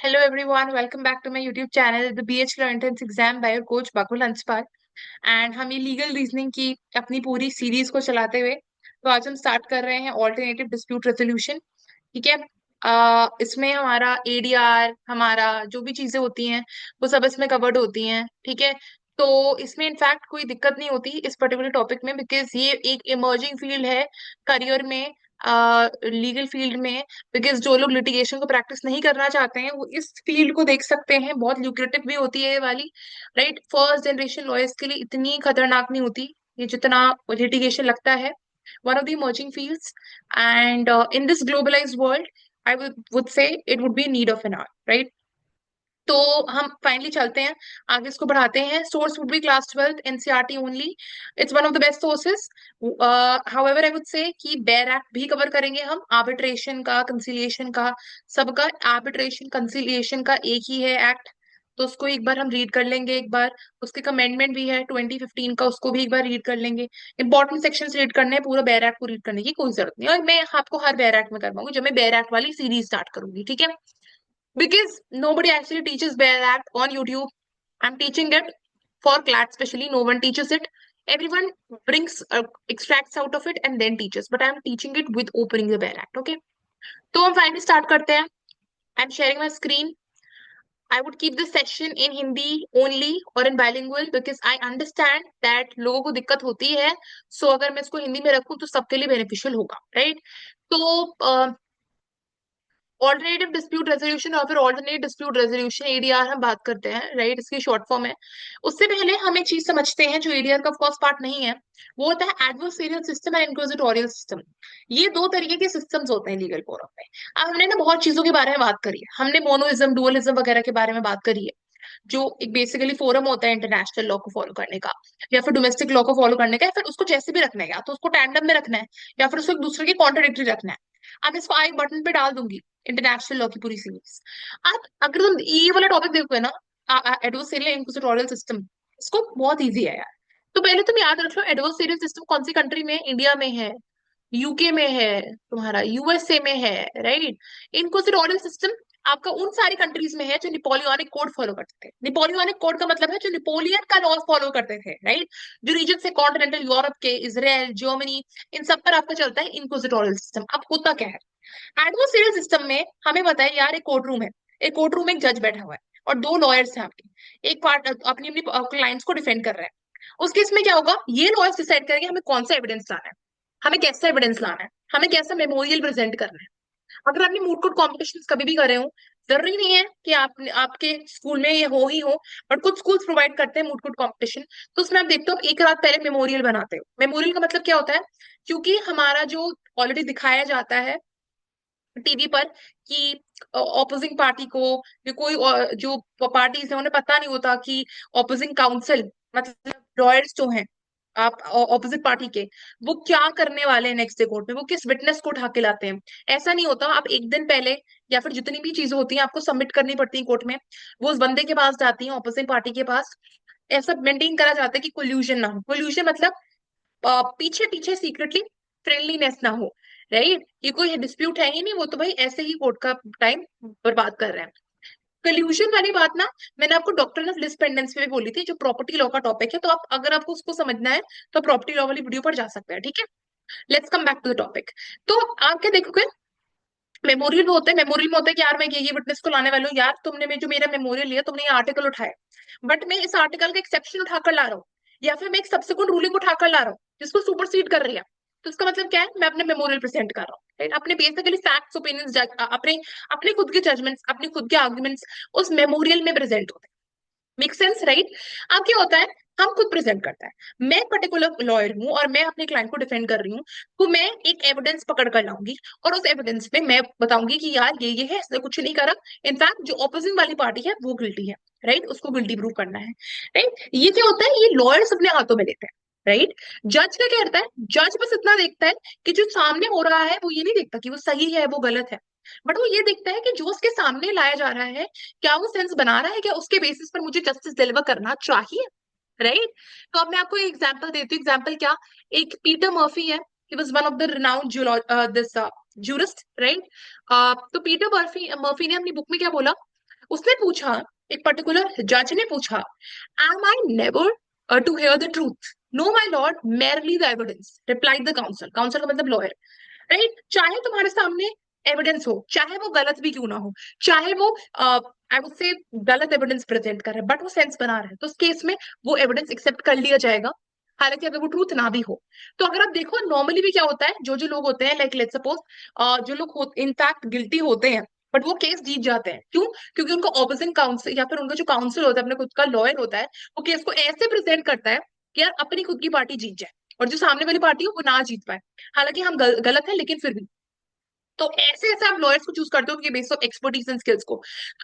Hello everyone, welcome back to my YouTube channel, the BH Law Entrance Exam by your coach Bakul Hanspal. And हम ये legal reasoning की अपनी पूरी series को चलाते हुए तो आज हम स्टार्ट कर रहे हैं ऑल्टरनेटिव डिस्प्यूट रेजोल्यूशन। ठीक है। इसमें हमारा एडीआर, हमारा जो भी चीजें होती हैं वो सब इसमें कवर्ड होती हैं। ठीक है। तो इसमें इनफैक्ट कोई दिक्कत नहीं होती इस पर्टिकुलर टॉपिक में, बिकॉज ये एक इमर्जिंग फील्ड है करियर में, लीगल फील्ड में। बिकॉज जो लोग लिटिगेशन को प्रैक्टिस नहीं करना चाहते हैं वो इस फील्ड को देख सकते हैं, बहुत ल्यूक्रेटिव भी होती है ये वाली। राइट, फर्स्ट जनरेशन लॉयर्स के लिए इतनी खतरनाक नहीं होती ये जितना लिटिगेशन लगता है। One of the emerging fields, and in this globalised world I would से it would be need of an hour, right. तो हम फाइनली चलते हैं आगे, इसको बढ़ाते हैं। Source would be class 12 NCERT only. It's one of the best sources. However I would से कि बेयर एक्ट भी कवर करेंगे हम, आर्बिट्रेशन का, कंसिलिएशन का, सबका। आर्बिट्रेशन कंसिलिएशन का एक ही है एक्ट, तो उसको एक बार हम रीड कर लेंगे। एक बार उसके अमेंडमेंट भी है 2015 का, उसको भी एक बार रीड कर लेंगे। इंपॉर्टेंट सेक्शंस रीड करने हैं, पूरा बेयर एक्ट को रीड करने की कोई जरूरत नहीं है। और मैं आपको हर बेयर एक्ट में करवाऊंगी जब मैं बेयर एक्ट वाली सीरीज स्टार्ट करूंगी, ठीक है। Because nobody actually teaches Bear Act on YouTube. I'm teaching it for CLAT specially. No one teaches it. Everyone brings extracts out of it and then teaches. But I'm teaching it with opening the Bear Act. Okay. तो हम finally start करते हैं। I'm sharing my screen. I would keep this session in Hindi only or in bilingual because I understand that लोगों को दिक्कत होती है। So अगर मैं इसको हिंदी में रखूं तो सबके लिए बेनिफिशियल होगा, राइट। तो ऑल्टरनेटिव डिस्प्यूट रेजोल्यूशन और फिर ऑल्टरनेट डिस्प्यूट रेजोल्यूशन, एडीआर हम बात करते हैं, राइट। इसकी शॉर्ट फॉर्म है। उससे पहले हम एक चीज समझते हैं जो एडीआर का ऑफ पार्ट नहीं है, वो होता है एडवर्सरियल सिस्टम एंड इंक्विजिटोरियल सिस्टम। ये दो तरीके के सिस्टम्स होते हैं लीगल फोरम में। अब हमने ना बहुत चीजों के बारे में बात करी है, हमने मोनोइज्म, डुअलिज्म वगैरह के बारे में बात करी है, जो एक बेसिकली फोरम होता है इंटरनेशनल लॉ को फॉलो करने का, या फिर डोमेस्टिक लॉ को फॉलो करने का, या फिर उसको जैसे भी रखना है, या तो उसको टैंडम में रखना है या फिर उसको एक दूसरे के कॉन्ट्राडिक्टरी रखना है। अब इसको आई बटन पे डाल दूंगी, इंटरनेशनल लॉ की पूरी सीरीज। अब अगर तुम ये वाला टॉपिक देखोगे ना, एडवर्सरियल इंक्विजिटोरियल सिस्टम, इसको बहुत इजी है यार। तो पहले तुम याद रखो एडवर्सरियल सिस्टम कौन सी कंट्री में है, इंडिया में है, यूके में है, तुम्हारा यूएसए में है, राइट। इंक्विजिटोरियल सिस्टम आपका उन सारी कंट्रीज में है जो निपोलियनिक कोड फॉलो करते थे। निपोलियनिक कोड का मतलब है जो नेपोलियन का लॉ फॉलो करते थे, राइट। जो रीजन से कॉन्टिनेंटल यूरोप के, इसराइल, जर्मनी, इन सब पर आपका चलता है इंक्विजिटोरियल सिस्टम। अब होता क्या है एडवर्सरियल सिस्टम में, हमें पता है यार एक कोर्ट रूम है, एक कोर्ट रूम में एक जज बैठा हुआ है और दो लॉयर्स हैं आपके, एक पार्ट अपनी अपनी क्लाइंट्स को डिफेंड कर रहे हैं। उस केस में क्या होगा, ये लॉयर्स डिसाइड करेंगे हमें कौन सा एविडेंस लाना है, हमें कैसा एविडेंस लाना है, हमें कैसा मेमोरियल प्रेजेंट करना है। अगर आपने मूड कोर्ट कॉम्पिटिशन कभी भी करे हो, जरूरी नहीं है कि आप आपके स्कूल में ये हो ही हो, बट कुछ स्कूल्स प्रोवाइड करते हैं मूड कोर्ट कॉम्पिटिशन। तो उसमें आप देखते हो आप एक रात पहले मेमोरियल बनाते हो। मेमोरियल का मतलब क्या होता है, क्योंकि हमारा जो ऑलरेडी दिखाया जाता है टीवी पर कि ऑपोजिंग पार्टी को, या कोई जो पार्टीज है उन्हें पता नहीं होता कि ऑपोजिंग काउंसिल मतलब लॉयर्स जो हैं आप ऑपोजिट पार्टी के, वो क्या करने वाले हैं नेक्स्ट डे कोर्ट में, वो किस विटनेस को उठा के लाते हैं। ऐसा नहीं होता, आप एक दिन पहले या फिर जितनी भी चीजें होती हैं आपको सबमिट करनी पड़ती है कोर्ट में, वो उस बंदे के पास जाती है, ऑपोजिट पार्टी के पास। ऐसा मेंटेन करा जाता है कि कोल्यूशन ना हो। कोल्यूशन मतलब पीछे पीछे सीक्रेटली फ्रेंडलीनेस ना हो, राइट। ये कोई डिस्प्यूट है ही नहीं, वो तो भाई ऐसे ही कोर्ट का टाइम बर्बाद कर रहे हैं। कल्यूजन वाली बात ना मैंने आपको डॉक्ट्रिन ऑफ लिस पेंडेंस पे भी बोली थी, जो प्रॉपर्टी लॉ का टॉपिक है। तो आप अगर आपको उसको समझना है तो प्रॉपर्टी लॉ वाली वीडियो पर जा सकते हैं, ठीक है। Let's come back to the topic. तो आप क्या देखोगे, मेमोरियल में होता है, मेमोरियल में होता है कि यार मैं ये विटनेस को लाने वाला हूँ, यार तुमने जो मेरा मेमोरियल लिया, तुमने ये आर्टिकल उठाया, बट मैं इस आर्टिकल का एक्सेप्शन उठाकर ला रहा हूँ, या फिर मैं एक सब्सिक्वेंट रूलिंग उठाकर ला रहा हूँ जिसको सुपरसीड कर रही है। तो इसका मतलब क्या है, मैं अपने मेमोरियल प्रेजेंट कर रहा हूँ, राइट। अपने बेसिकली फैक्ट्स, ओपिनियंस, अपने अपने खुद के जजमेंट्स, अपने खुद के आर्ग्यूमेंट्स उस मेमोरियल में प्रेजेंट होते हैं। Make sense, right. अब क्या होता है, हम खुद प्रेजेंट करता है, मैं पर्टिकुलर लॉयर हूं और मैं अपने क्लाइंट को डिफेंड कर रही हूँ, तो मैं एक एविडेंस पकड़ कर लाऊंगी और उस एविडेंस में मैं बताऊंगी कि यार ये है, इसने कुछ नहीं करा, इनफैक्ट जो ऑपोजिट वाली पार्टी है वो गिल्टी है, राइट। उसको गिल्टी प्रूव करना है, राइट। ये क्या होता है, ये लॉयर्स अपने हाथों में लेते हैं, राइट। जज क्या करता है, जज बस इतना देखता है कि जो सामने हो रहा है वो ये नहीं देखता कि वो सही है वो गलत है, बट वो ये देखता है कि जो उसके सामने लाया जा रहा है क्या वो सेंस बना रहा है, क्या उसके बेसिस पर मुझे जस्टिस डिलीवर करना चाहिए, राइट। तो अब मैं आपको एक एग्जांपल देती हूँ। एग्जांपल क्या, एक पीटर मर्फी है, he was one of the renowned this jurist, right. तो पीटर मर्फी मर्फी ने अपनी बुक में क्या बोला उसने पूछा, एक पर्टिकुलर जज ने पूछा, am I never to hear the truth? No my lord, merely the evidence, replied the counsel. Counsel का मतलब लॉयर, राइट? चाहे तुम्हारे सामने एविडेंस हो, चाहे वो गलत भी क्यों ना हो, चाहे वो आई वुड से गलत एविडेंस प्रेजेंट कर रहे हैं, बट वो सेंस बना रहे हैं, तो उस केस में वो एविडेंस एक्सेप्ट कर लिया जाएगा, हालांकि अगर वो ट्रूथ ना भी हो। तो अगर आप देखो नॉर्मली भी क्या होता है, जो जो लोग होते हैं, लाइक लेट्स सपोज जो लोग इनफैक्ट गिल्टी होते हैं बट वो केस जीत जाते हैं, क्यों? क्योंकि उनको ऑपोजिंग काउंसिल या फिर उनका जो काउंसिल होता है, अपने खुद का लॉयर होता है, वो केस को ऐसे प्रेजेंट करता है कि यार अपनी खुद की पार्टी जीत जाए और जो सामने वाली पार्टी है वो ना जीत पाए, हालांकि हम गलत है लेकिन फिर भी। तो ऐसे ऐसे आप लॉयर्स को चूज करते हो कि based of expertise and skills को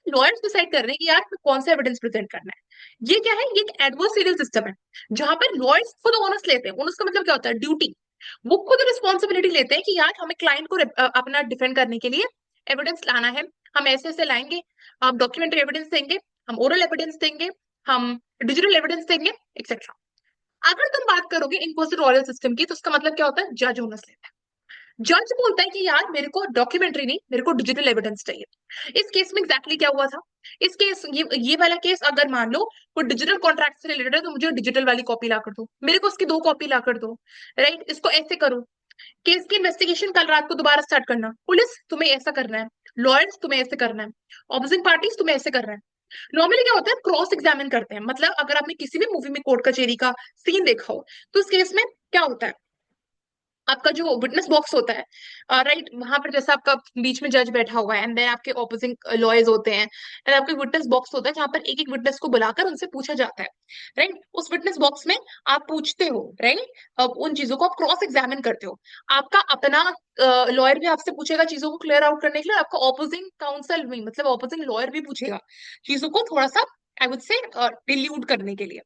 लॉयर्स डिसाइड कर रहे हैं कि यार कौन सा एविडेंस प्रेजेंट करना है। ये क्या है? ये एक एडवर्सरियल सिस्टम है जहां पर लॉयर्स खुद ओनर्स लेते हैं। ओनर्स का मतलब क्या होता है? ड्यूटी। वो खुद रिस्पॉन्सिबिलिटी लेते हैं कि यार हमें क्लाइंट को अपना डिफेंड करने के लिए एविडेंस लाना है, हम ऐसे ऐसे लाएंगे, हम डॉक्यूमेंट्री एविडेंस देंगे, हम ओरल एविडेंस देंगे, हम डिजिटल एविडेंस देंगे, एक्सेट्रा। अगर तुम बात करोगे इनक्विजिटोरियल सिस्टम की, तो उसका मतलब क्या होता है? जज ओनर्स लेता है। जज बोलता है कि यार मेरे को डॉक्यूमेंट्री नहीं, मेरे को डिजिटल एविडेंस चाहिए। इस केस में एग्जैक्टली क्या हुआ था? इस केस, ये वाला केस, अगर मान लो कोई डिजिटल कॉन्ट्रैक्ट से रिलेटेड है, तो मुझे डिजिटल वाली कॉपी ला कर दो, मेरे को उसकी 2 कॉपी ला कर दो, राइट? इसको ऐसे करो। केस की इन्वेस्टिगेशन कल रात को दोबारा स्टार्ट करना, पुलिस तुम्हें ऐसा करना है, लॉयर्स तुम्हें ऐसे करना है, ऑपोजिंग पार्टीज तुम्हें ऐसे करना है। नॉर्मली क्या होता है? क्रॉस एग्जामिन करते हैं, मतलब अगर आपने किसी भी मूवी में कोर्ट कचहरी का सीन देखा हो, तो उस केस में क्या होता है? आपका जो विटनेस बॉक्स होता है, राइट, वहां पर जैसे आपका बीच में जज बैठा हुआ है एंड देन आपके ऑपोजिंग लॉयर्स होते हैं, एंड आपके विटनेस बॉक्स होता है जहां पर एक एक विटनेस को बुलाकर उनसे पूछा जाता है, राइट? उस विटनेस बॉक्स में आप पूछते हो, राइट? अब उन चीजों को आप क्रॉस एग्जामिन करते हो। आपका अपना लॉयर भी आपसे पूछेगा चीजों को क्लियर आउट करने के लिए, आपका ऑपोजिंग काउंसिल भी, मतलब ऑपोजिंग लॉयर भी पूछेगा चीजों को थोड़ा सा आई वुड से डिल्यूट करने के लिए।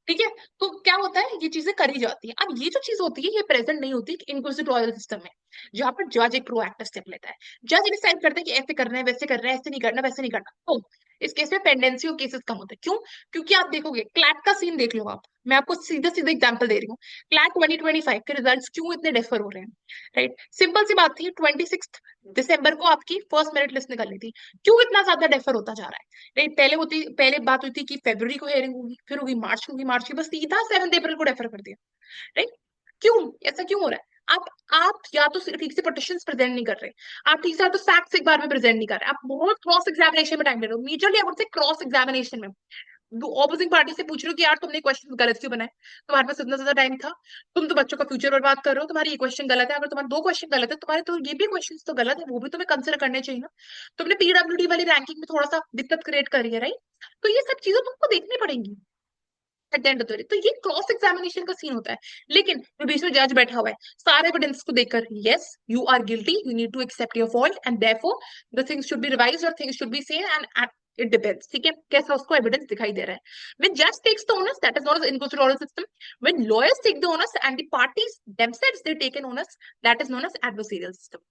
ठीक है? तो क्या होता है? ये चीजें करी जाती है। अब ये जो चीज होती है ये प्रेजेंट नहीं होती इंक्विजिटोरियल सिस्टम में, जहां पर जज एक प्रोएक्टिव स्टेप लेता है। जज डिसाइड करता है कि ऐसे करना है, वैसे करना है, ऐसे नहीं करना, वैसे नहीं करना। तो इस केस में पेंडेंसी ऑफ केसेस कम होते हैं। क्यों? क्योंकि आप देखोगे क्लैट का सीन देख लो आप, मैं आपको सीधा सीधा एग्जांपल दे रही हूँ। क्लैट 2025 के रिजल्ट्स क्यों इतने डिफर हो रहे हैं, राइट? सिंपल सी बात थी, 26 दिसंबर को आपकी फर्स्ट मेरिट लिस्ट निकलनी थी, क्यों इतना ज्यादा डिफर होता जा रहा है, राइट? पहले बात हुई थी कि फरवरी को हेयरिंग होगी, फिर होगी मार्च को होगी, मार्च की बस सीधा 7 अप्रैल को रेफर कर दिया, राइट? क्यों? ऐसा क्यों हो रहा है? आप या तो ठीक से पिटिशंस प्रेजेंट नहीं कर रहे, आप ठीक से तो फैक्ट्स एक बार में प्रेजेंट नहीं कर रहे, आप बहुत क्रॉस एग्जामिनेशन में टाइम ले रहे हो, मेजरली आई वुड से क्रॉस एग्जामिनेशन में ऑपोजिंग पार्टी से पूछ रहे हो कि यार तुमने क्वेश्चन गलत क्यों बनाए, तुम्हारे पास इतना ज्यादा टाइम था, तुम तो बच्चों का फ्यूचर बर्बाद कर रहे हो, तुम्हारी ये क्वेश्चन गलत है, अगर तुम्हारे 2 क्वेश्चन गलत है, तुम्हारे तो ये भी क्वेश्चन तो गलत है, वो भी तुम्हें कंसिडर करने चाहिए ना। तुमने पीडब्ल्यूडी वाली रैंकिंग में थोड़ा सा दिक्कत क्रिएट करी है, राइट? तो ये सब चीजें तुमको देखनी पड़ेंगी at the end of the day. तो ये क्रॉस एग्जामिनेशन का सीन होता है। लेकिन जो बीच में जज बैठा हुआ है, सारे एविडेंस को देखकर, yes you are guilty, you need to accept your fault and therefore the things should be revised और things should be seen and it depends, ठीक है, कैसा उसको एविडेंस दिखाई दे रहा है। When judge takes the onus, that is known as inquisitorial system. When lawyers take the onus and the parties themselves they take an onus, that is known as adversarial system.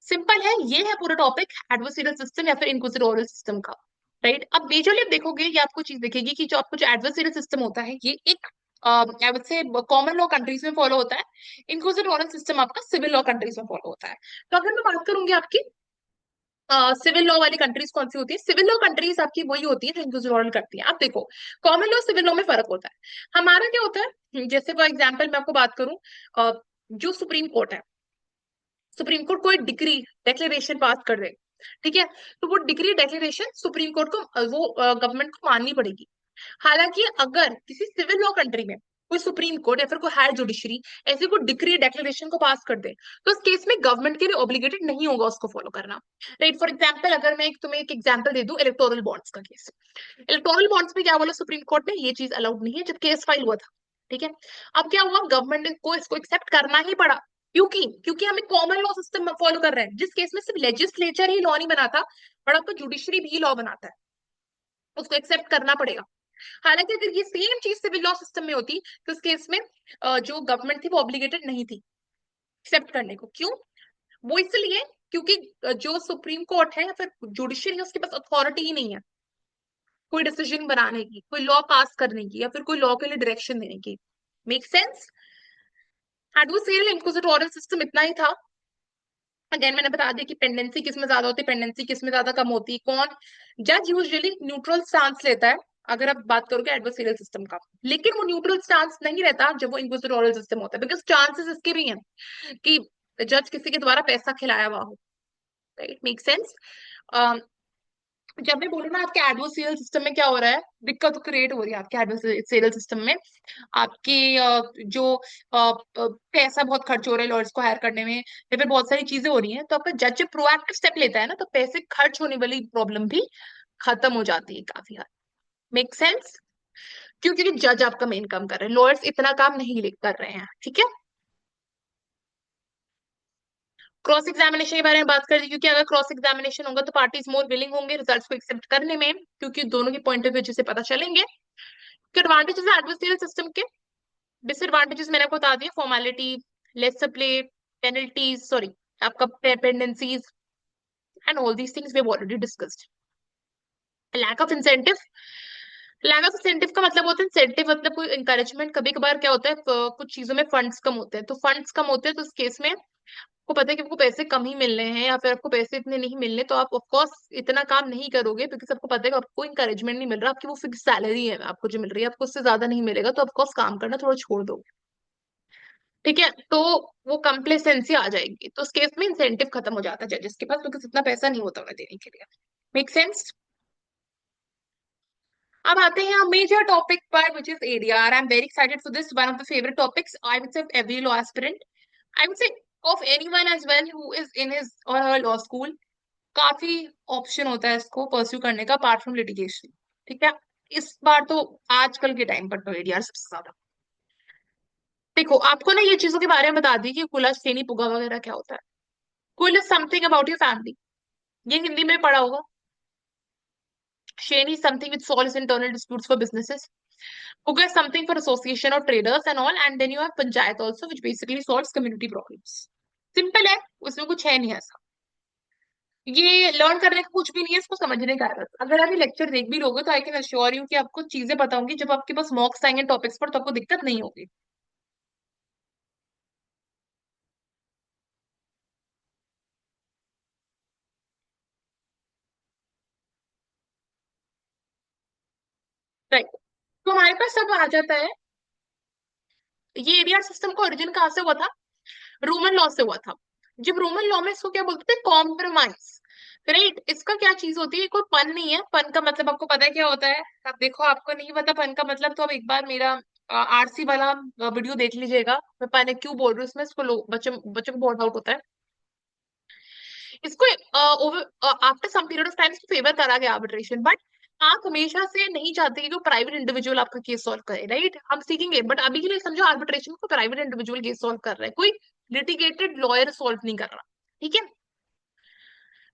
Simple है, ये है पूरा topic adversarial system या फिर इंक्विजिटोरियल system का, right? अब majorly आप देखोगे, ये आपको चीज दिखेगी कि जो आपको जो एडवर्सरियल सिस्टम होता है ये एक आई वुड से कॉमन लॉ कंट्रीज में फॉलो होता है। इंक्विजिटोरियल सिस्टम आपका सिविल लॉ कंट्रीज में फॉलो होता है। तो अगर मैं बात करूंगी आपकी सिविल लॉ वाली कंट्रीज कौन सी होती है, सिविल लॉ कंट्रीज आपकी वही होती है जो इंक्विजिटोरियल करती है। आप देखो कॉमन लॉ सिविल लॉ में फर्क होता है। हमारा क्या होता है, जैसे फॉर एग्जाम्पल मैं आपको बात करूं, जो सुप्रीम कोर्ट है, सुप्रीम कोर्ट कोई डिग्री डिक्लेरेशन पास कर दे, ठीक है, तो वो डिग्री डिक्लेरेशन सुप्रीम कोर्ट को वो गवर्नमेंट को माननी पड़ेगी। हालांकि अगर किसी सिविल लॉ कंट्री में कोई सुप्रीम कोर्ट या फिर कोई हायर जुडिशरी ऐसे कोई डिग्री डिक्लेरेशन को पास कर दे, तो उस केस में गवर्नमेंट के लिए ऑब्लिगेटेड नहीं होगा उसको फॉलो करना, राइट? फॉर एग्जाम्पल अगर मैं तुम्हें एक एग्जाम्पल दे दूं, इलेक्टोरल बॉन्ड्स का केस। इलेक्टोरल बॉन्ड्स में क्या बोला सुप्रीम कोर्ट ने, ये चीज अलाउड नहीं है जब केस फाइल हुआ था, ठीक है। अब क्या हुआ, गवर्नमेंट को इसको एक्सेप्ट करना ही पड़ा, क्योंकि क्योंकि हमें कॉमन लॉ सिस्टम फॉलो कर रहे हैं, जिस केस में सिर्फ लेजिस्लेचर ही लॉ नहीं बनाता, बट आपका जुडिशरी भी लॉ बनाता है, उसको एक्सेप्ट करना पड़ेगा। हालांकि अगर ये सेम चीज सिविल लॉ सिस्टम में होती, तो इस केस में जो गवर्नमेंट थी वो ऑब्लिगेटेड नहीं थी एक्सेप्ट करने को। क्यों? वो इसलिए क्योंकि जो सुप्रीम कोर्ट है या फिर जुडिशरी है, उसके पास अथॉरिटी ही नहीं है कोई डिसीजन बनाने की, कोई लॉ पास करने की, या फिर कोई लॉ के लिए डायरेक्शन देने की। Make sense? एडवर्सरियल इंक्विजिटोरियल सिस्टम इतना ही था अगेन मैंने बता दिया कि पेंडेंसी किस में ज्यादा होती है, पेंडेंसी किस में ज्यादा कम होती है, कौन जज यूजुअली न्यूट्रल स्टांस लेता है अगर आप बात करोगे एडवर्सरियल सिस्टम का। लेकिन वो न्यूट्रल स्टांस नहीं रहता जब वो इंक्विजिटोरियल सिस्टम होता है, बिकॉज चांसेस इसके भी हैं कि जज किसी के द्वारा पैसा खिलाया हुआ हो। Right, make sense. जब मैं बोलूँ ना आपके एडवर्सरियल सिस्टम में क्या हो रहा है, दिक्कत क्रिएट हो रही है आपके एडवर्सरियल सिस्टम में, आपकी जो पैसा बहुत खर्च हो रहा है लॉयर्स को हायर करने में, या फिर बहुत सारी चीजें हो रही हैं, तो आपका जज जब प्रोएक्टिव स्टेप लेता है ना, तो पैसे खर्च होने वाली प्रॉब्लम भी खत्म हो जाती है काफी हद। Make sense. क्योंकि जज आपका मेन काम कर रहे हैं, लॉयर्स इतना काम नहीं कर रहे हैं, ठीक है। क्रॉस एग्जामिनेशन के बारे में बात करें, क्योंकि अगर क्रॉस एग्जामिनेशन होगा तो पार्टीज मोर विलिंग होंगे रिजल्ट्स को एक्सेप्ट करने में, क्योंकि दोनों के पॉइंट ऑफ व्यू से पता चलेंगे। एडवांटेजेस है एडवर्सरियल सिस्टम के, डिसएडवांटेजेस मैंने आपको बता दिया, formality, less play, penalties, sorry आपका pendencies, and all these things we have already discussed. Lack of incentive, lack of incentive का मतलब होता है, इंसेंटिव मतलब कोई इंकरेजमेंट। कभी कभार क्या होता है, कुछ चीजों में फंड्स कम होते हैं, तो फंड्स कम होते हैं तो उस केस में आपको पता है कि आपको पैसे कम ही मिलने हैं, या फिर आपको पैसे इतने नहीं मिलने, तो आप ऑफ कोर्स इतना काम नहीं करोगे, क्योंकि सबको पता है कि आपको इंकरेजमेंट नहीं मिल रहा, आपकी वो फिक्स सैलरी है आपको जो मिल रही है, आपको उससे ज्यादा नहीं मिलेगा, तो ऑफ कोर्स काम करना थोड़ा छोड़ दो। ठीक है, तो वो कंप्लेसेंसी आ जाएगी, तो उस केस में इंसेंटिव खत्म हो जाता है जजेस के पास, क्योंकि इतना पैसा नहीं होता उन्हें देने के लिए। Make sense. अब आते हैं मेजर टॉपिक पर, which is ADR. I am very excited for this, one of the favourite topics I would say every law aspirant, I would say of anyone as well who is in his or her law school. काफी option होता है इसको pursue करने का apart from litigation. ठीक है, इस बार तो आजकल के टाइम पर तो एडीआर सबसे ज्यादा। देखो आपको ना ये चीजों के बारे में बता दी कि कुला श्रेणी पुगा वगैरह क्या होता है। कुल is something about your family, ये हिंदी में पढ़ा होगा। श्रेणी something which solves internal disputes for businesses. Puga is something for association of traders and all, and then you have panchayat also, which basically solves community problems. Simple है, उसमें कुछ है नहीं ऐसा। ये लर्न करने का कुछ भी नहीं है, इसको समझने का है बस। अगर आप ये लेक्चर देख भी लोगे तो आई कैन अश्योर यू कि आपको चीजें पता होंगी, जब आपके पास मॉक्स आएंगे टॉपिक्स पर तो आपको दिक्कत नहीं होगी। राइट, तो हमारे पास सब आ जाता है। ये एडीआर सिस्टम का ओरिजिन कहाँ से हुआ था? रोमन लॉ से हुआ था। जब रोमन लॉ में इसको क्या बोलते थे, कॉम्प्रोमाइज। राइट, इसका क्या चीज होती है, कोई पन नहीं है। पन का मतलब आपको पता है क्या होता है? अब देखो आपको नहीं पता पन का मतलब, तो अब एक बार मेरा आरसी वाला वीडियो देख लीजिएगा, मैं पन क्यों बोल रही हूँ इसमें, इसको लोग बच्चों बच्चों को बहुत डाउट होता है। इसको after some period of time इसको फेवर करा गया आर्बिट्रेशन, बट आप हमेशा से नहीं चाहते कि कोई प्राइवेट इंडिविजुअल आपका केस सॉल्व करे। राइट, हम सीखेंगे, बट अभी के लिए समझो आर्बिट्रेशन को प्राइवेट इंडिविजुअल केस सॉल्व कर रहा है, कोई लिटिगेटेड लॉयर सॉल्व नहीं कर रहा। ठीक है,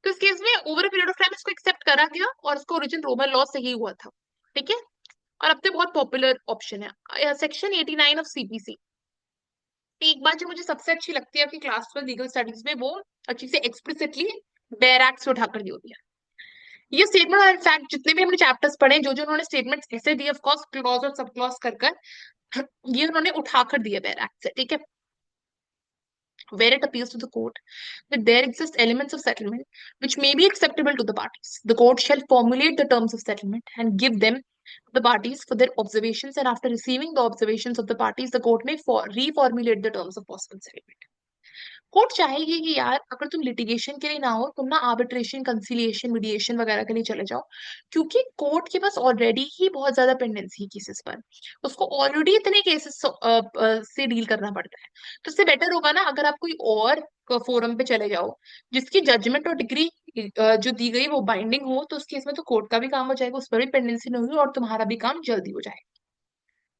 तो इस केस में over a period of time इसको एक्सेप्ट करा गया, और इसका ओरिजिन रोमन लॉ से ही हुआ था। ठीक है, और अब तो बहुत पॉपुलर ऑप्शन है सेक्शन 89 ऑफ सीपीसी। एक बात जो मुझे सबसे अच्छी लगती है आपकी क्लास 12 लीगल स्टडीज में, वो अच्छी से एक्सप्लिसिटली बेयर एक्ट से उठाकर दी होती है। ये स्टेटमेंट और इनफैक्ट जितने भी हमने चैप्टर्स पढ़े, जो जो उन्होंने स्टेटमेंट्स ऐसे दिए, ऑफ कोर्स क्लॉज और सब क्लॉज कर ये उन्होंने उठाकर दिए बेयर एक्ट से। ठीक है, where it appears to the court that there exist elements of settlement which may be acceptable to the parties. The court shall formulate the terms of settlement and give them to the parties for their observations, and after receiving the observations of the parties, the court may reformulate the terms of possible settlement. Court चाहेगी कि यार अगर तुम litigation के लिए ना हो, तुम ना आर्बिट्रेशन, कंसिलिएशन, मीडिएशन वगैरह के लिए चले जाओ, क्योंकि कोर्ट के पास ऑलरेडी ही बहुत ज्यादा पेंडेंसी है केसेस पर, उसको ऑलरेडी इतने केसेस से डील करना पड़ता है। तो इससे बेटर होगा ना अगर आप कोई और फोरम पे चले जाओ जिसकी जजमेंट और डिग्री जो दी गई वो बाइंडिंग हो, तो उस केस में तो कोर्ट का भी काम हो जाएगा, उस पर भी पेंडेंसी नहीं होगी, और तुम्हारा भी काम जल्दी हो जाएगा।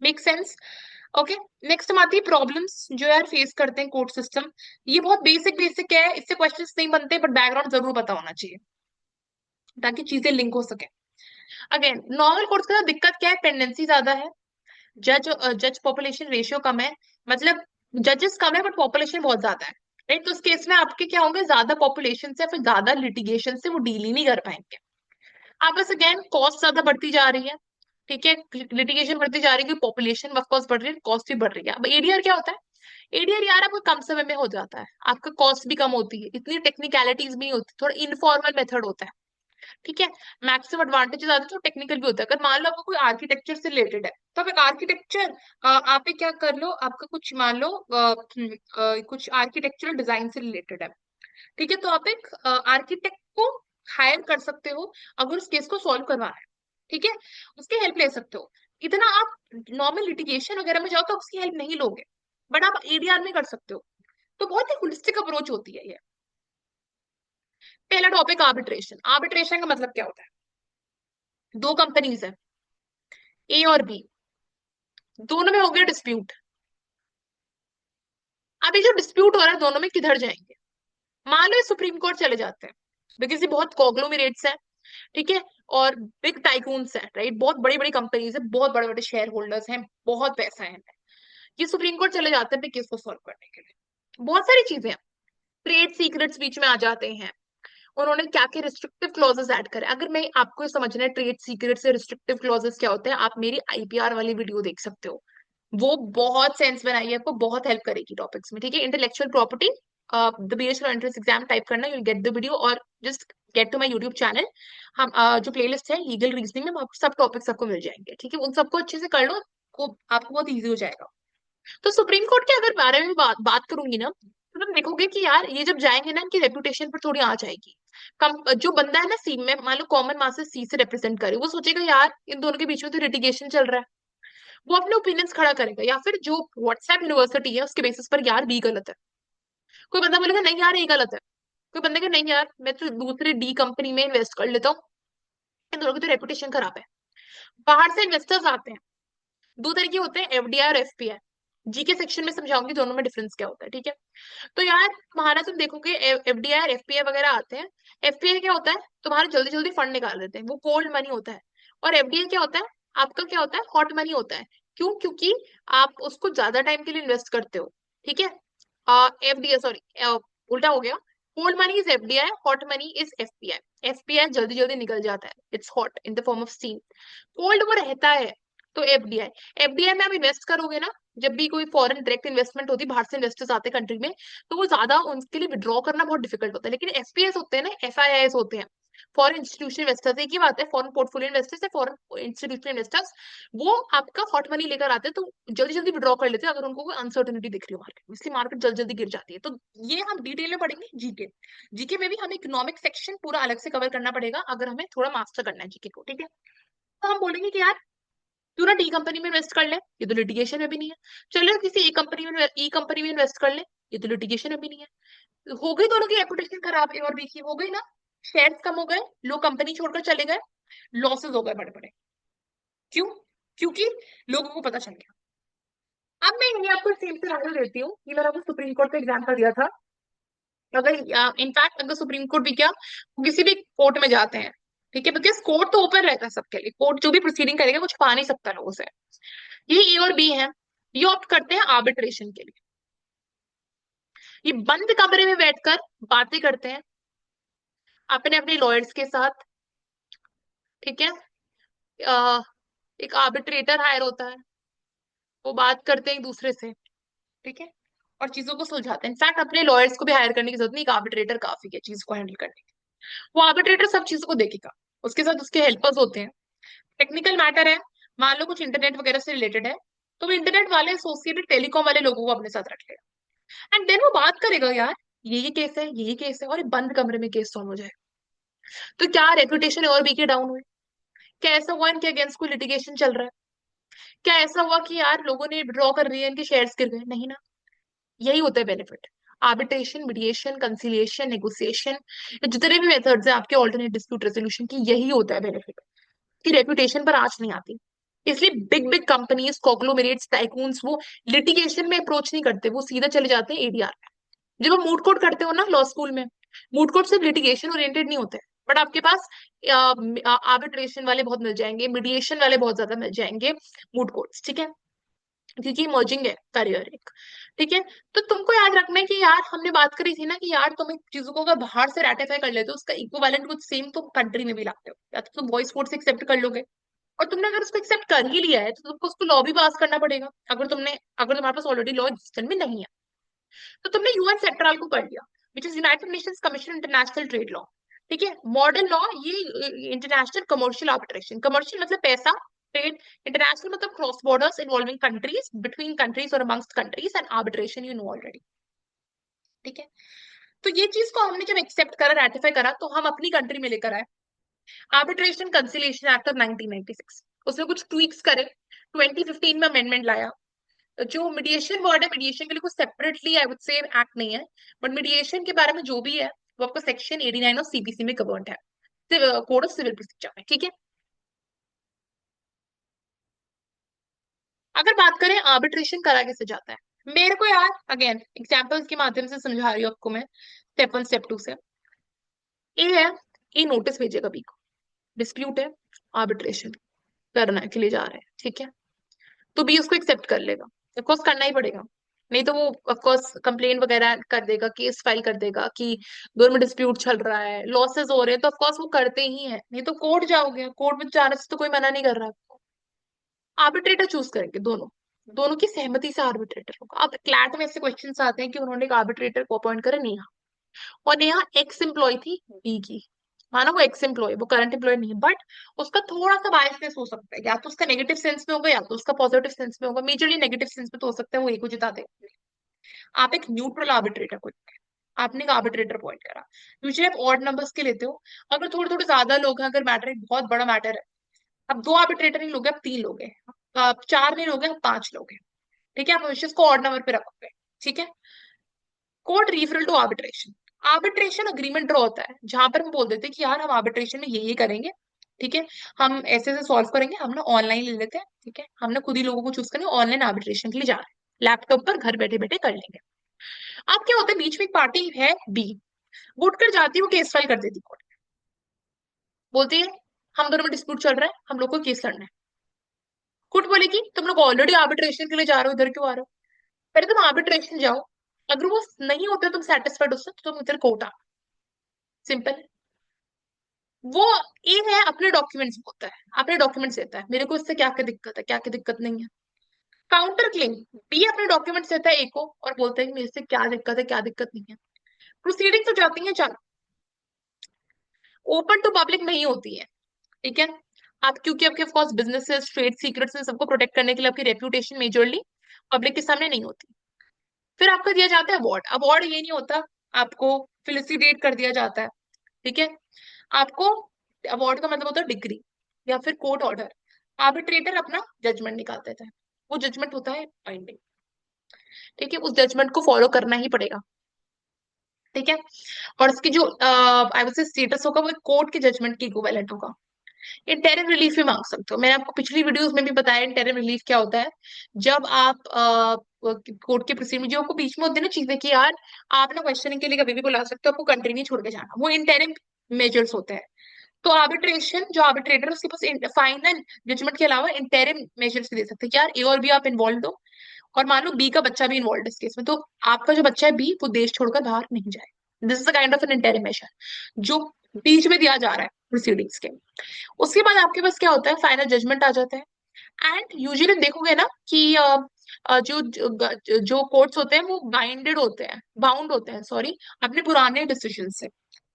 Make sense. ओके, नेक्स्ट हम आती है प्रॉब्लम्स जो यार फेस करते हैं कोर्ट सिस्टम। ये बहुत बेसिक बेसिक है, इससे क्वेश्चंस नहीं बनते, बट बैकग्राउंड जरूर पता होना चाहिए ताकि चीजें लिंक हो सके। अगेन नॉर्मल कोर्ट्स का दिक्कत क्या है, पेंडेंसी ज्यादा है, जज जज पॉपुलेशन रेशियो कम है, मतलब जजेस कम है बट पॉपुलेशन बहुत ज्यादा है। राइट, तो उस केस में आपके क्या होंगे, ज्यादा पॉपुलेशन से फिर ज्यादा लिटिगेशन से वो डील ही नहीं कर पाएंगे। आप बस अगेन कॉस्ट ज्यादा बढ़ती जा रही है। ठीक है, लिटिगेशन बढ़ती जा रही है, पॉपुलेशन ऑफ कोर्स बढ़ रही है, कॉस्ट भी बढ़ रही है। अब एडीआर क्या होता है, एडीआर यार आपका कम समय में हो जाता है, आपका कॉस्ट भी कम होती है, इतनी टेक्निकलिटीज भी नहीं होती, थोड़ा इनफॉर्मल मेथड होता है। ठीक है। मैक्सिमम एडवांटेजेस आते हैं तो टेक्निकल भी होता है। अगर मान लो आपको कोई आर्किटेक्चर से रिलेटेड है तो आप एक आर्किटेक्चर, आप एक क्या कर लो, आपका कुछ मान लो कुछ आर्किटेक्चरल डिजाइन से रिलेटेड है, ठीक है, तो आप एक आर्किटेक्ट को हायर कर सकते हो अगर उस केस को सॉल्व करवाना है। ठीक है, उसकी हेल्प ले सकते हो। इतना आप नॉर्मल लिटिगेशन वगैरह में जाओ तो उसकी हेल्प नहीं लोगे, बट आप एडीआर में कर सकते हो। तो बहुत ही होलिस्टिक अप्रोच होती है ये। पहला टॉपिक आर्बिट्रेशन। आर्बिट्रेशन का मतलब क्या होता है? दो कंपनीज है, ए और बी, दोनों में हो गया डिस्प्यूट। अब ये जो डिस्प्यूट हो रहा है दोनों में किधर जाएंगे? मान लो ये सुप्रीम कोर्ट चले जाते हैं, बिकॉज ये बहुत कॉन्ग्लोमरेट्स है, ठीक है, और बिग टाइकून्स है, राइट, बहुत बड़ी बड़ी कंपनीज है, बहुत बड़े बड़े शेयर होल्डर्स हैं, बहुत पैसा है इनमें। ये सुप्रीम कोर्ट चले जाते हैं केस को सॉल्व करने के लिए। बहुत सारी चीजें हैं, ट्रेड सीक्रेट्स बीच में आ जाते हैं, उन्होंने क्या क्या रिस्ट्रिक्टिव क्लॉजेस ऐड करे। अगर मैं आपको ये समझना है ट्रेड सीक्रेट से रिस्ट्रिक्टिव क्लॉजेस क्या होते हैं, आप मेरी आईपीआर वाली वीडियो देख सकते हो, वो बहुत सेंस बनाई है, आपको बहुत हेल्प करेगी टॉपिक्स में। ठीक है, इंटेलेक्चुअल प्रॉपर्टी, द बीएचलॉ एंट्रेंस एग्जाम टाइप करना, यू गेट द वीडियो, और just get to my YouTube channel. हम जो प्लेलिस्ट है लीगल रीजनिंग में, वहाँ पर सब टॉपिक्स आपको मिल जाएंगे। ठीक है, उन सबको अच्छे से कर लो, आपको बहुत ईजी हो जाएगा। तो सुप्रीम कोर्ट के अगर बारे में बात करूंगी ना, तो तुम देखोगे कि यार ये जब जाएंगे ना, इनकी रेपुटेशन पर थोड़ी आ जाएगी। कम जो बंदा है ना सी में, मान लो कॉमन मासेस सी से रिप्रेजेंट करे, वो सोचेगा यार इन दोनों के बीच में तो लिटिगेशन चल रहा है, वो अपने ओपिनियंस खड़ा करेगा। या फिर जो व्हाट्सएप यूनिवर्सिटी है उसके बेसिस पर यार बी गलत है, कोई बंदा बोलेगा नहीं यार ये गलत है, कोई बंदा का नहीं यार मैं तो दूसरी डी कंपनी में इन्वेस्ट कर लेता हूँ, इन दोनों की तो रेपुटेशन खराब है। बाहर से इन्वेस्टर्स आते हैं, दो तरीके होते हैं, एफडीआई और एफपीआई। जी के सेक्शन में समझाऊंगी दोनों में डिफरेंस क्या होता है। ठीक है, तो यार तुम्हारा तुम देखोगे एफडीआई और एफपीआई वगैरह आते हैं। एफपीआई क्या होता है? तुम्हारे जल्दी जल्दी फंड निकाल देते हैं, वो कोल्ड मनी होता है। और एफडीआई क्या होता है? आपका क्या होता है? हॉट मनी होता है। क्यों? क्योंकि आप उसको ज्यादा टाइम के लिए इन्वेस्ट करते हो। ठीक है, एफडीआई सॉरी, उल्टा हो गया। Cold money is FDI, hot money is FPI. FPI जल्दी जल्दी निकल जाता है, it's hot in the form of steam. Cold वो रहता है। तो एफडीआई, एफडीआई में आप इन्वेस्ट करोगे ना, जब भी कोई फॉरेन डायरेक्ट इन्वेस्टमेंट होती है, बाहर से इन्वेस्टर्स आते हैं कंट्री में, तो वो ज्यादा उनके लिए विड्रॉ करना बहुत डिफिकल्ट होता है। लेकिन एफपीएस होते हैं ना, एफआईआईएस होते हैं, फॉरेन इंस्टीट्यूशन इन्वेस्टर्स, एक ही बात है, फॉरेन पोर्टफोलियो इन्वेस्टर्स है, फॉरेन इंस्टीट्यूशन इन्वेस्टर्स, वो आपका हॉट मनी लेकर आते हैं, तो जल्दी जल्दी विड्रॉ कर लेते हैं अगर उनको कोई अनसर्टेनिटी दिख रही हो मार्केट में, इसलिए मार्केट जल्दी जल्दी गिर जाती है। तो ये हम डिटेल में पढ़ेंगे जीके। जीके में भी हमें इकोनॉमिक सेक्शन पूरा अलग से कवर करना पड़ेगा अगर हमें थोड़ा मास्टर करना है जीके को। ठीक है, तो हम बोलेंगे कि यार क्यों ना डी कंपनी में इन्वेस्ट कर ले, ये तो लिटिगेशन में भी नहीं है। चलो किसी ई कंपनी में इन्वेस्ट कर ले, ये तो लिटिगेशन में भी नहीं है। हो गई दोनों की रेपुटेशन खराब, ए और बी की हो गई ना, शेयर्स कम हो गए, लोग कंपनी छोड़कर चले गए, लॉसेस हो गए बड़े बड़े। क्यों? क्योंकि लोगों को पता चल गया। अब मैं ये आपको सेम सिनेरियो देती हूँ, ये मैंने आपको सुप्रीम कोर्ट का एग्जाम्पल दिया था। अगर इनफैक्ट अगर सुप्रीम कोर्ट भी क्या, किसी भी कोर्ट में जाते हैं, ठीक है, बिकॉज कोर्ट तो ओपन रहता है सबके लिए, कोर्ट जो भी प्रोसीडिंग करेगा कुछ पा नहीं सकता लोगों से। ये ए और बी है, ये ऑप्ट करते हैं आर्बिट्रेशन के लिए। ये बंद कमरे में बैठकर बातें करते हैं अपने अपने लॉयर्स के साथ। ठीक है, अ, एक आर्बिट्रेटर हायर होता है, वो बात करते हैं एक दूसरे से। ठीक है, और चीजों को सुलझाते हैं। इनफैक्ट अपने लॉयर्स को भी हायर करने की जरूरत नहीं, एक आर्बिट्रेटर काफी है चीज को हैंडल करने के। वो आर्बिट्रेटर सब चीजों को देखेगा, उसके साथ उसके हेल्पर्स होते हैं। टेक्निकल मैटर है, मान लो कुछ इंटरनेट वगैरह से रिलेटेड है, तो वो इंटरनेट वाले एसोसिएटेड टेलीकॉम वाले लोगों को अपने साथ रख लेगा, एंड देन वो बात करेगा यार ये केस है, ये केस है, और एक बंद कमरे में केस सॉल्व हो जाए। तो क्या रेपुटेशन और बी के डाउन हुई? क्या ऐसा हुआ इनके अगेंस्ट कोई लिटिगेशन चल रहा है? क्या ऐसा हुआ कि यार लोगों ने विड्रॉ कर रही है, इनके शेयर्स गिर गए? नहीं ना। यही होता है benefit. Arbitration, mediation, conciliation, negotiation, जितने भी मेथड्स हैं आपके ऑल्टरनेट डिस्प्यूट रेजोल्यूशन की, यही होता है बेनिफिट, कि रेपुटेशन पर आंच नहीं आती। इसलिए बिग बिग कंपनीज, कॉग्लोमेरेट्स, टाइकून्स, वो लिटिगेशन में अप्रोच नहीं करते, वो सीधा चले जाते हैं एडीआर। जब आप मूड कोर्ट करते हो ना लॉ स्कूल में, मूड कोर्ट सिर्फ लिटिगेशन ओरिएंटेड नहीं होते, बट आपके पास आर्बिट्रेशन वाले बहुत मिल जाएंगे, मीडिएशन वाले बहुत ज्यादा मिल जाएंगे, मूड कोर्ट्स। ठीक है, क्योंकि इमर्जिंग है करियर एक। ठीक है, तो तुमको याद रखना है कि यार हमने बात करी थी ना कि यार तुम एक चीजों को अगर बाहर से रेटिफाई कर लेते हो, उसका इक्विवेलेंट कुछ सेम तो कंट्री में भी लाते हो, या तो तुम वॉइस कोड से एक्सेप्ट कर लोगे, और तुमने अगर उसको एक्सेप्ट कर ही लिया है तो तुमको उसको लॉ भी पास करना पड़ेगा, अगर तुम्हारे पास ऑलरेडी लॉ एग्जिस्टेंस में नहीं है। तो तुमने यूएन सेक्टरल को कर लिया, which is United Nations commission international trade law. ठीक है, मॉडर्न लॉ ये इंटरनेशनल कमर्शियल आर्बिट्रेशन, कमर्शियल मतलब पैसा, ट्रेड, इंटरनेशनल मतलब cross borders involving countries, between countries और amongst countries, and arbitration you know already. ठीक है, तो ये चीज को हमने जब एक्सेप्ट करा, रेटिफाई करा, तो हम अपनी कंट्री में लेकर आए आर्बिट्रेशन कंसिलिएशन एक्ट ऑफ 1996। उसमें कुछ ट्वीक्स करे, 2015 में अमेंडमेंट लाया। जो मीडिएशन वर्ड है, मीडिएशन के लिए कुछ सेपरेटली आई वुड से एक्ट नहीं है, बट मीडिएशन के बारे में जो भी है वो आपको सेक्शन 89 ऑफ सीपीसी में कवर्ड है, कोड ऑफ सिविल प्रोसीजर में। ठीक है, अगर बात करें आर्बिट्रेशन करा कैसे जाता है, मेरे को यार अगेन एग्जांपल्स के माध्यम से समझा रही हूँ आपको मैं, स्टेप 1 स्टेप 2 से। ए है, ए नोटिस भेजेगा बी को, डिस्प्यूट है, आर्बिट्रेशन करना के लिए जा रहे हैं। ठीक है, तो बी उसको एक्सेप्ट कर लेगा, ऑफकोर्स करना ही पड़ेगा, नहीं तो वो ऑफकोर्स कंप्लेन वगैरह कर देगा, केस फाइल कर देगा कि दोनों में डिस्प्यूट चल रहा है, लॉसेस हो रहे हैं, तो ऑफकोर्स वो करते ही हैं, नहीं तो कोर्ट जाओगे, कोर्ट में जाने से तो कोई मना नहीं कर रहा है। आर्बिट्रेटर चूज करेंगे, दोनों दोनों की सहमति से आर्बिट्रेटर होगा। अब क्लैट में ऐसे क्वेश्चन आते हैं कि उन्होंने एक आर्बिट्रेटर को अपॉइंट करा नेहा, और नेहा एक्स एम्प्लॉय थी बी की, माना वो एक्स एम्प्लॉय, वो करंट एम्प्लॉय नहीं है, बट उसका थोड़ा सा बायसनेस हो सकता है, या तो उसका नेगेटिव सेंस में होगा या तो उसका पॉजिटिव सेंस में होगा, मेजरली नेगेटिव सेंस में तो हो सकता है वो एक को जिता दे। आप एक न्यूट्रल आर्बिट्रेटर को, आपने एक आर्बिट्रेटर अपॉइंट करा, यूजुअली आप ऑड नंबर्स के लेते हो, अगर थोड़े थोड़े ज्यादा लोग हैं, अगर मैटर एक बहुत बड़ा मैटर है, अब दो आर्बिट्रेटर नहीं लोगे, अब तीन लोग हैं, अब चार नहीं लोगे, अब पांच लोग हैं। ठीक है, आप हमेशा इसको ऑड नंबर पे रखोगे। ठीक है, court referral to arbitration, arbitration agreement draw होता है जहां पर हम बोल देते हैं कि यार हम आर्बिट्रेशन में ये करेंगे। ठीक है, हम ऐसे ऐसे सॉल्व करेंगे, हम ना ऑनलाइन ले लेते हैं। ठीक है, हमने खुद ही लोगों को चूज करेंगे, ऑनलाइन आर्बिट्रेशन के लिए जा रहे हैं, लैपटॉप पर घर बैठे बैठे कर लेंगे। अब क्या होता है, बीच में एक पार्टी है बी, वोट कर जाती है, वो केस फाइल कर देती कोर्ट, बोलती है हम दोनों में डिस्प्यूट चल रहा है, हम लोग को केस लड़ना है। कोर्ट बोलेगी तुम लोग ऑलरेडी आर्बिट्रेशन के लिए जा रहे हो, इधर क्यों आ रहे हो, पहले तुम आर्बिट्रेशन जाओ, अगर वो नहीं होते तुम सेटिस्फाइड उससे तो तुम इधर कोर्ट आ, सिंपल। वो ए है, अपने डॉक्यूमेंट्स बोलता है, अपने डॉक्यूमेंट्स देता है, मेरे को इससे क्या क्या दिक्कत है, क्या क्या दिक्कत नहीं है। काउंटर क्लेम, बी अपने डॉक्यूमेंट्स देता है ए को और बोलता है कि मेरे से क्या दिक्कत है, क्या दिक्कत नहीं है। प्रोसीडिंग तो जाती है, चल ओपन टू पब्लिक नहीं होती है। ठीक है, आप क्योंकि आपके ऑफकोर्स बिजनेसेस, ट्रेड सीक्रेट्स इन सबको प्रोटेक्ट करने के लिए आपकी रेप्यूटेशन मेजरली पब्लिक के सामने नहीं होती। फिर आपको दिया जाता है अवार्ड, अवार्ड ये नहीं होता, आपको फेलिसिटेट कर दिया जाता है। ठीक है, आपको अवार्ड का मतलब होता है डिग्री या फिर कोर्ट ऑर्डर, आर्बिट्रेटर अपना जजमेंट निकाल देता है, वो जजमेंट होता है बाइंडिंग। ठीक है, उस जजमेंट को फॉलो करना ही पड़ेगा। ठीक है, और इसकी जो आई वुड से स्टेटस होगा वो कोर्ट के जजमेंट के इक्विवेलेंट होगा। इंटरिम रिलीफ भी मांग सकते हो, मैंने आपको पिछली वीडियोस में भी बताया इंटरिम रिलीफ क्या होता है। जब आप कोर्ट के प्रोसीडिंग जो आपको बीच में होते हैं ना चीजें कि यार आप ना क्वेश्चनिंग के लिए कभी भी बुला सकते हो, आपको कंट्री नहीं छोड़ के जाना, वो इंटरिम मेजर्स होते हैं। तो आर्बिट्रेशन जो आर्बिट्रेटर उसके पास फाइनल जजमेंट के अलावा इंटरिम मेजर्स भी दे सकते हैं कि यार ए और बी आप इन्वॉल्व हो, और मान लो बी का बच्चा भी इन्वॉल्व है इस केस में, तो आपका जो बच्चा है बी वो देश छोड़कर बाहर नहीं जाए। This is kind of an interim measure जो बीच में दिया जा रहा है प्रोसीडिंग्स के। उसके बाद आपके पास क्या होता है, फाइनल जजमेंट आ जाता है। एंड यूजुअली देखोगे ना कि जो कोर्ट्स होते हैं वो बाइंडेड होते हैं, बाउंड होते हैं, सॉरी, अपने पुराने डिसीजन से।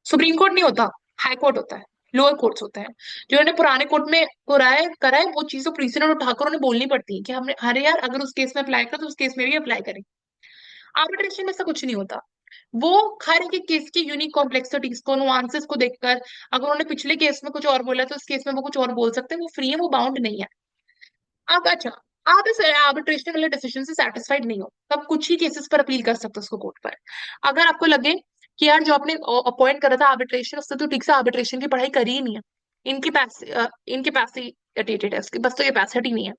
सुप्रीम कोर्ट नहीं होता, हाई कोर्ट होता है, लोअर कोर्ट्स होते हैं। जिन्होंने पुराने कोर्ट में कराए कराए वो चीज तो प्रीसिडेंट उठाकर उन्हें बोलनी पड़ती है कि हमने, अरे यार अगर उस केस में अप्लाई करा तो उस केस में भी अप्लाई करें। आर्बिट्रेशन में ऐसा कुछ नहीं होता, वो हर एक केस की यूनिक कॉम्प्लेक्सिटीज को, नुआंसेस को देखकर, अगर उन्होंने पिछले केस में कुछ और बोला तो इस केस में वो कुछ और बोल सकते हैं, वो फ्री है, वो बाउंड नहीं है। अब अच्छा, आप इस आर्बिट्रेशन वाले डिसीजन से सेटिस्फाइड नहीं हो, तब कुछ ही केसेस पर अपील कर सकते हो उसको कोर्ट पर। अगर आपको लगे कि यार जो आपने अपॉइंट करा था आर्बिट्रेशन, उससे तो ठीक से आर्बिट्रेशन की पढ़ाई करी ही नहीं है, इनकेपेसिटेटेड है उसकी, बस तो कैपेसिटी नहीं है,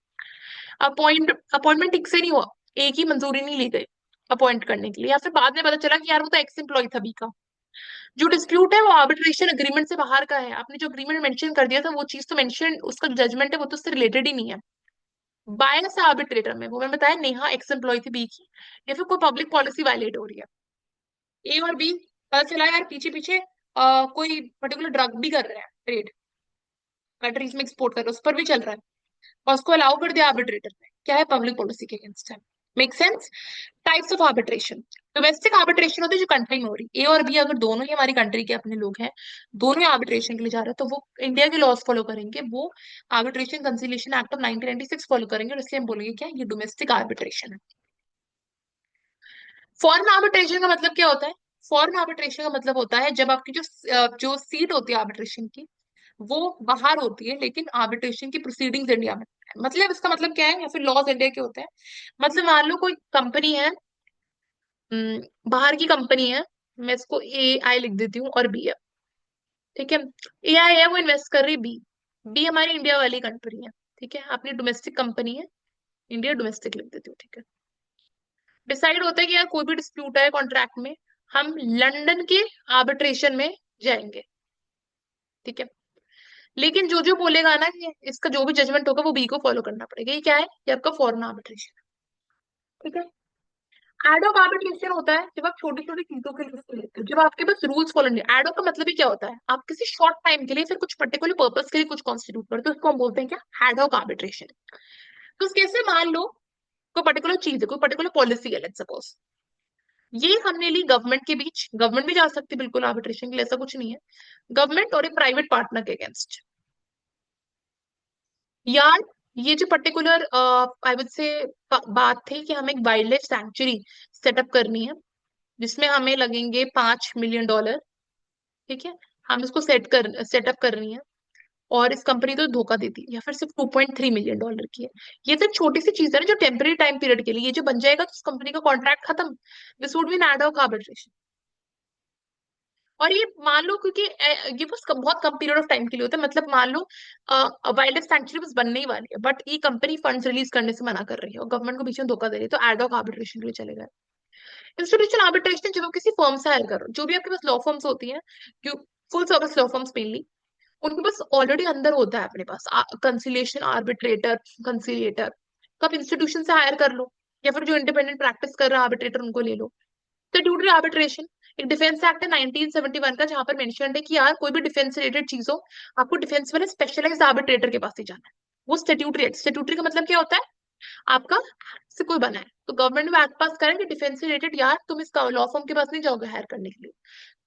अपॉइंटमेंट ठीक से नहीं हुआ, एक ही मंजूरी नहीं ली गई अपॉइंट करने के लिए, या फिर बाद में पता चला कि यार वो तो एक्स एम्प्लॉय था बी का, जो डिस्प्यूट है वो आर्बिट्रेशन अग्रीमेंट से बाहर का है, आपने जो अग्रीमेंट मेंशन कर दिया था वो चीज तो मेंशन, उसका जजमेंट है वो तो उससे रिलेटेड ही नहीं है। बायस आर्बिट्रेटर में वो मैं बताया नेहा एक्स एम्प्लॉय थी बी की, या फिर कोई पब्लिक पॉलिसी वायलेट हो रही है, ए और बी पता चला यार पीछे पीछे कोई पर्टिकुलर ड्रग भी कर रहे हैं ट्रेड, कंट्रीज में एक्सपोर्ट कर रहे हो, उस पर भी चल रहा है, और उसको अलाउ कर दिया आर्बिट्रेटर ने, क्या है, पब्लिक पॉलिसी के अगेंस्ट है। Make sense? Types of arbitration. Domestic arbitration होती है जो कंट्री में हो रही, ए और बी अगर दोनों ही हमारी कंट्री के अपने लोग हैं, दोनों ही आर्बिट्रेशन के लिए जा रहे हैं, तो वो इंडिया के लॉज फॉलो करेंगे, वो arbitration conciliation act of 1996 follow करेंगे, और इसलिए हम बोलेंगे क्या, ये डोमेस्टिक आर्बिट्रेशन है। फॉरेन आर्बिट्रेशन का मतलब क्या होता है? फॉरेन आर्बिट्रेशन का मतलब होता है जब आपकी जो सीट होती है आर्बिट्रेशन की, वो बाहर होती है, लेकिन आर्बिट्रेशन की प्रोसीडिंग्स इंडिया में, मतलब इसका मतलब क्या है, या फिर लॉज इंडिया के होते हैं। मतलब मान लो कोई कंपनी है, बाहर की कंपनी है, मैं इसको ए आई लिख देती हूँ और बी है, ठीक है। ए आई है, वो इन्वेस्ट कर रही, बी, बी हमारी इंडिया वाली कंपनी है, ठीक है, अपनी डोमेस्टिक कंपनी है, इंडिया डोमेस्टिक लिख देती हूँ, ठीक है। डिसाइड होता है कि यार कोई भी डिस्प्यूट है कॉन्ट्रैक्ट में, हम लंदन के आर्बिट्रेशन में जाएंगे, ठीक है। लेकिन जो जो बोलेगा ना कि इसका जो भी जजमेंट होगा वो बी को फॉलो करना पड़ेगा, ये क्या है, ये आपका फॉरेन आर्बिट्रेशन, ठीक है। एडहॉक आर्बिट्रेशन होता है जब आप छोटी छोटी चीजों के लिए उसको लेते हो, जब आपके पास रूल्स फॉलो नहीं। एडहॉक का मतलब ही क्या होता है, आप किसी शॉर्ट टाइम के लिए फिर कुछ पर्टिकुलर पर्पस के लिए कुछ कॉन्स्टिट्यूट करते हो, उसको हम बोलते हैं क्या, एडहॉक आर्बिट्रेशन। तो उस केस में मान लो कोई पर्टिकुलर चीज है, कोई पर्टिकुलर पॉलिसी है, लेट्स सपोज, ये हमने ली गवर्नमेंट के बीच, गवर्नमेंट भी जा सकती है बिल्कुल आर्बिट्रेशन के लिए, ऐसा कुछ नहीं है, गवर्नमेंट और एक प्राइवेट पार्टनर के अगेंस्ट। यार ये जो पर्टिकुलर आई वुड से बात थी कि हमें एक वाइल्ड लाइफ सैंक्चुरी सेटअप करनी है, जिसमें हमें लगेंगे $5 million, ठीक है। हम इसको सेटअप करनी है, और इस कंपनी तो धोखा देती है, या फिर सिर्फ $2.3 million की है। ये सिर्फ छोटी सी चीज है ना जो टेम्पररी टाइम पीरियड के लिए, ये जो बन जाएगा तो उस कंपनी का कॉन्ट्रैक्ट खत्म। This would be an ad hoc arbitration. और ये मान लो क्योंकि ये बस बहुत कम पीरियड ऑफ टाइम के लिए होता है, मतलब मान लो वाइल्ड लाइफ सैंक्चुरी बस बनने ही वाली है, बट ये कंपनी फंड्स रिलीज करने से मना कर रही है और गवर्नमेंट को बीच में धोखा दे रही है, तो एड हॉक आर्बिट्रेशन के लिए चलेगा। इंस्टीट्यूशनल आर्बिट्रेशन जब आप किसी फर्म से हायर करो, जो भी आपके पास लॉ फर्म्स होती हैं, full service law firms mainly, उनके पास ऑलरेडी अंदर होता है अपने पास कंसिलिएशन आर्बिट्रेटर, कंसिलिएटर, तो आप इंस्टीट्यूशन से हायर कर लो, या फिर जो इंडिपेंडेंट प्रैक्टिस कर रहा है आर्बिट्रेटर उनको ले लो। स्टैट्यूटरी आर्बिट्रेशन, एक डिफेंस एक्ट है 1971 का, जहां पर मेंशन है कि यार कोई भी डिफेंस रिलेटेड चीज हो, आपको डिफेंस वाले स्पेशलाइज्ड आर्बिट्रेटर के पास ही जाना है, वो स्टैट्यूटरी एक्ट। स्टैट्यूटरी का मतलब क्या होता है, आपका act से कोई बना है, तो गवर्नमेंट में एक्ट पास करें कि डिफेंस से रिलेटेड, यार तुम इस लॉ फर्म के पास नहीं जाओगे हायर करने के लिए,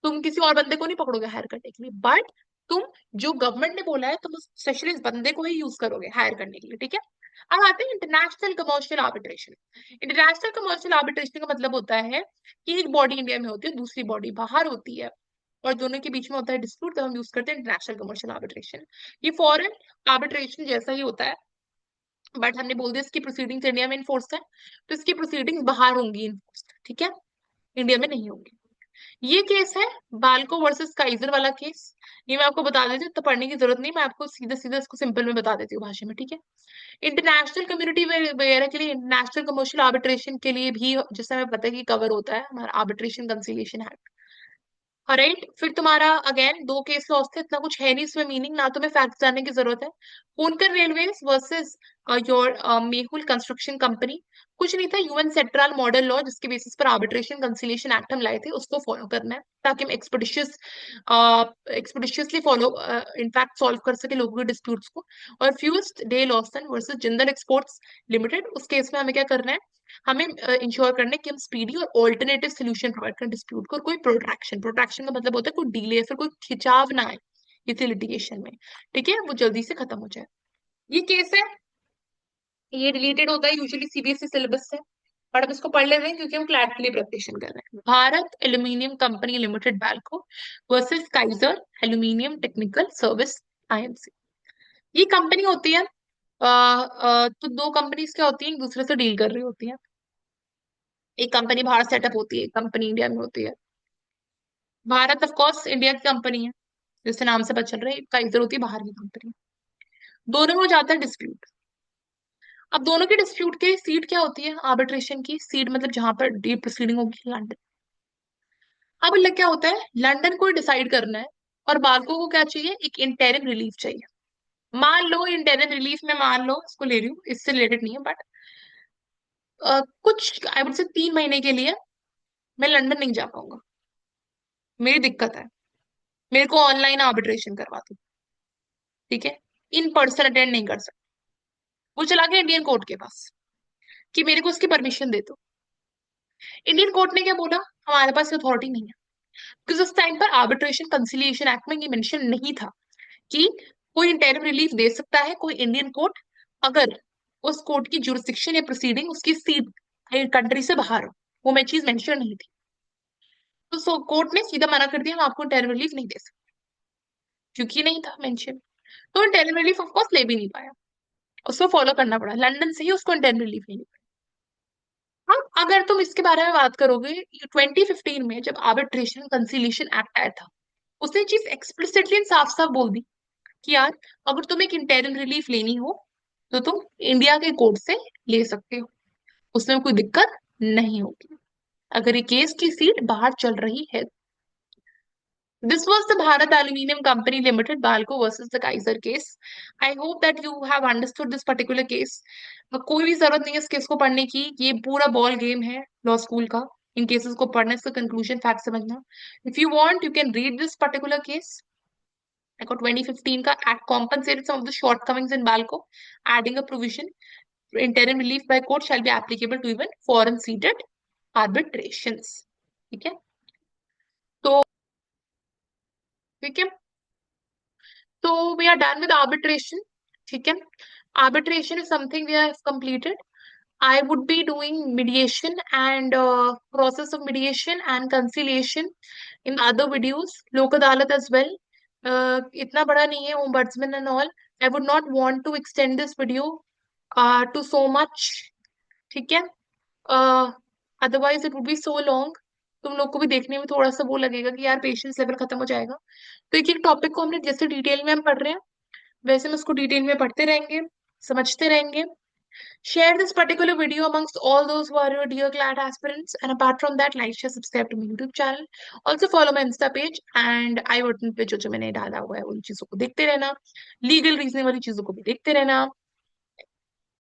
तुम किसी और बंदे को नहीं पकड़ोगे हायर करने के लिए, बट तुम जो गवर्नमेंट ने बोला है तुम उस स्पेशलिस्ट बंदे को ही यूज करोगे हायर करने के लिए, ठीक है। अब आते हैं international commercial arbitration. International commercial arbitration का मतलब होता है कि एक बॉडी इंडिया में होती है, दूसरी बॉडी बाहर होती है, और दोनों के बीच में होता है डिस्प्यूट, तो हम यूज करते हैं इंटरनेशनल कमर्शियल आर्बिट्रेशन। ये फॉरेन आर्बिट्रेशन जैसा ही होता है, बट हमने बोल दिया इसकी प्रोसीडिंग्स इंडिया में इन्फोर्स है, तो इसकी प्रोसीडिंग्स बाहर होंगी इन्फोर्स, ठीक है, इंडिया में नहीं होंगी। ये केस है बाल्को वर्सेस काइजर वाला केस, ये मैं आपको बता देती हूँ, तो पढ़ने की जरूरत नहीं, मैं आपको सीधा सीधा इसको सिंपल में बता देती हूँ भाषा में, ठीक है। इंटरनेशनल कम्युनिटी वगैरह के लिए, इंटरनेशनल कमर्शियल आर्बिट्रेशन के लिए भी, जैसे हमें पता है कि कवर होता है हमारा आर्बिट्रेशन कंसिलिएशन एक्ट। राइट, फिर तुम्हारा अगेन दो केस लॉस थे, इतना कुछ है नहीं इसमें मीनिंग, ना तुम्हें फैक्ट जानने की जरूरत है। Konkan railways versus your Mehul construction company, कुछ नहीं था, यूएन सेंट्रल मॉडल लॉ जिसके बेसिस पर आर्बिट्रेशन कंसिलिएशन एक्ट हम लाए थे, उसको फॉलो करना है ताकि हम एक्सपेडिशियसली फॉलो इनफैक्ट सॉल्व कर सके लोगों के डिस्प्यूट्स को। और फ्यूस्ट day Lawson versus Jindal exports limited, उस केस में हमें क्या करना है, हमें इंश्योर करना है कि हम स्पीडी और ऑल्टरनेटिव सोल्यूशन प्रोवाइड करें डिस्प्यूट को, और कोई प्रोट्रैक्शन, प्रोट्रैक्शन का मतलब होता है कोई डिले, फिर कोई खिंचाव ना आए किसी लिटिगेशन में, ठीक है, वो जल्दी से खत्म हो जाए। ये केस है, ये रिलेटेड होता है यूजुअली सीबीएसई सिलेबस से, और अब इसको पढ़ ले रहे हैं क्योंकि हम क्लैट के लिए प्रिपरेशन कर रहे हैं। Bharat aluminium company limited Balco versus Kaizer aluminium technical service IMC. ये कंपनी होती है, तो दो कंपनीज क्या होती है, एक दूसरे से डील कर रही होती है, एक कंपनी बाहर सेटअप होती है, एक कंपनी इंडिया में होती है। भारत ऑफ कोर्स इंडिया की कंपनी है, जैसे नाम से पता चल रहा है, काइजर होती है बाहर की कंपनी। दोनों में हो जाता है डिस्प्यूट। अब दोनों के डिस्प्यूट के सीट क्या होती है, आर्बिट्रेशन की सीट, मतलब जहां पर डीप प्रोसीडिंग होगी, लंदन। अब लग क्या होता है, लंदन को डिसाइड करना है, और बाल्को को क्या चाहिए, एक इंटरिम रिलीफ चाहिए। मान लो इंटरिम रिलीफ में, मान लो इसको ले रही हूँ, इससे रिलेटेड नहीं है, बट कुछ आई वुड से 3 महीने के लिए मैं लंदन नहीं जा पाऊंगा, मेरी दिक्कत है, मेरे को ऑनलाइन आर्बिट्रेशन करवा दो, ठीक है। इन पर्सन अटेंड नहीं कर सकते। वो चला गया इंडियन कोर्ट के पास कि मेरे को उसकी परमिशन दे दो। इंडियन कोर्ट ने क्या बोला, हमारे पास अथॉरिटी नहीं है, बिकॉज उस टाइम पर आर्बिट्रेशन कंसिलिएशन एक्ट में ये मेंशन नहीं था कि कोई इंटरिम रिलीफ दे सकता है कोई इंडियन कोर्ट अगर उस कोर्ट की जुरिस्डिक्शन या प्रोसीडिंग उसकी सीट कंट्री से बाहर हो। वो मैं चीज मेंशन नहीं थी। तो सो कोर्ट ने सीधा मना कर दिया, हम आपको इंटरिम रिलीफ नहीं दे सकते, क्योंकि नहीं था मेंशन। तो इंटरिम रिलीफ ऑफकोर्स ले भी नहीं पाया, उसको फॉलो करना पड़ा, लंदन से ही उसको इंटरिम रिलीफ नहीं मिला। अब अगर तुम इसके बारे में बात करोगे, 2015 में जब आर्बिट्रेशन कंसिलिएशन एक्ट आया था, उसने चीज एक्सप्लिसिटली साफ साफ बोल दी कि यार अगर तुम्हें एक इंटरिम रिलीफ लेनी हो तो तुम इंडिया के कोर्ट से ले सकते हो, उसमें कोई दिक्कत नहीं होगी अगर ये केस की सीट बाहर चल रही है। This was the Bharat aluminium company limited Balco versus the Kaizer case. I hope that you have understood this particular case. कोई भी जरूरत नहीं है इस केस को पढ़ने की, ये पूरा बॉल गेम है लॉ स्कूल का, इन केसेस को पढ़ने से कंक्लूजन फैक्ट समझना। If you want you can read this particular case. Like 2015 का Act compensated some of the shortcomings in BALCO, adding a provision interim relief by court shall be applicable to even foreign seated arbitrations. ठीक है, तो ठीक है, तो we are done with arbitration. ठीक है, arbitration is something we have completed. I would be doing mediation and process of mediation and conciliation in other videos, लोक अदालत as well. इतना बड़ा नहीं है ombudsman and all. I would not want to extend this video to so much. ठीक है, otherwise it would be so long, तुम लोग को भी देखने में थोड़ा सा वो लगेगा कि यार पेशेंस लेवल खत्म हो जाएगा। तो एक एक टॉपिक को हमने जैसे डिटेल में हम पढ़ रहे हैं वैसे हम उसको डिटेल में पढ़ते रहेंगे, समझते रहेंगे। Share this particular video amongst all those who are your dear client aspirants. And apart from that, like, share, subscribe to my YouTube channel. Also follow my Insta page and I button पे जो जो मैंने डाला हुआ है उन चीजों को देखते रहना, लीगल रीजनिंग वाली चीजों को भी देखते रहना।